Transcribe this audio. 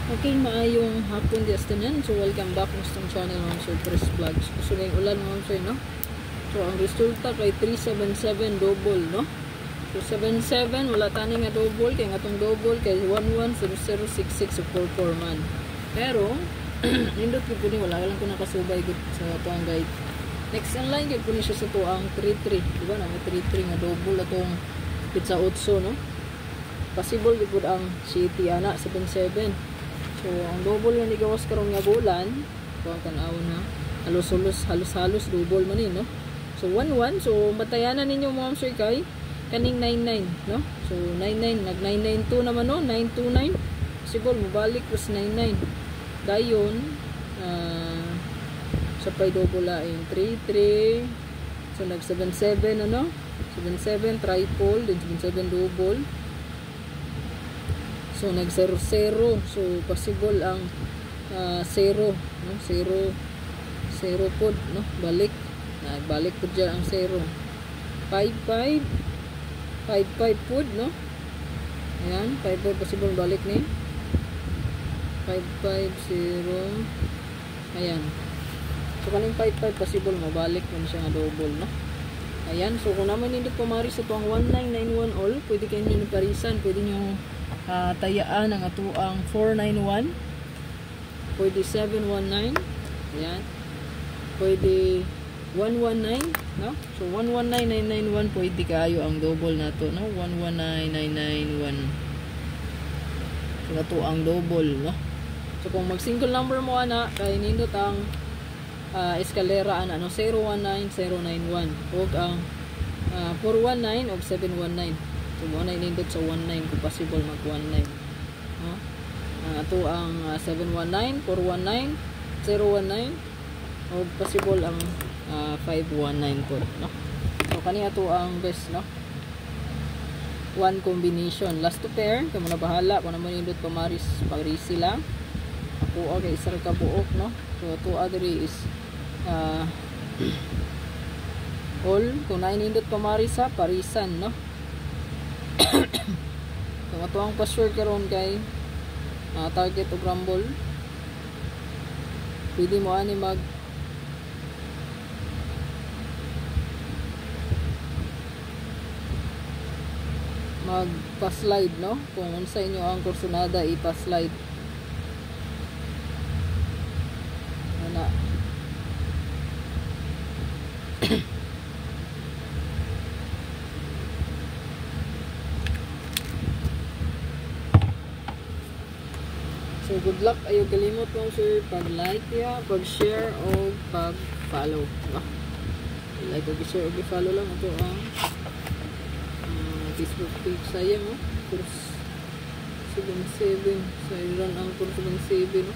Okay, maayong hapon di astanan. So welcome back sa channel ng Sir Chris Vlogs. So ngayong ulan mga sir, no? So ang resulta kay 377 double, no? So 77 wala tani nga double kay atong double kay 110066 44 man. Pero nindot ko pud wala lang ko nakasubay gud sa tuang guide. Next in line gid pud siya sa tuang 33, di ba? Na may 33 nga double atong pizza 8, no? Possible gid pud ang city ana 77. So, ang double nga ni gawas karon nga bulan, so ang tanaw na halos double man ni, no? So 11, so batayanan ninyo mga sir kay kaning 99, no? So 99 nag 992 naman, no? 929. Possible mobalik was 99. Dayon sa pay double lain 33. So nag 77 ano? 77 triple, then 77 double. So nag 00, so possible ang 0, no? 0 pod, no? Balik pod dyan ang 0. 55 pod, no? Ayan, 55 possible balik ni 550. Ayan, so kaning 55 possible mabalik man siya nga double, no? Ayan, so kung naman hindi pumari sa tuang 1991 all, pwede kayo nyo parisan, pwede nyo tayaan ang atuang 491, pwede 719, ayan, pwede 119, no? So 119991 pwede kayo ang double na to, no? 119991 so ito ang double, no? So kung mag single number mo ana kay nindot ang eskalera ana, no? 019091 ug ang 419 ug 719. So, mo na inindot sa 19 kung possible mag 19. No? Ito ang 719, 419, 019, o possible ang 519 po. No? So, kaniya ito ang best, no? One combination. Last to pair, kaya mo na bahala. Kung naman inindot pamaris, pagrisi lang. Ako, okay, isar ka buok, no? So, ito other is all. Kung nainindot pamaris ha, parisan, no? Kung ito ang password karon kay target o rumble, pwede mo ani pa-slide, no? Kung unsa inyo ang kursunada ipa-slide ana. So good luck, ayo kalimot mo sir pag-like ya, pag-share o pag-follow, no? Like o share o follow lang ito ang Facebook page saya, no? Course 77 sa iran ang course 77, no?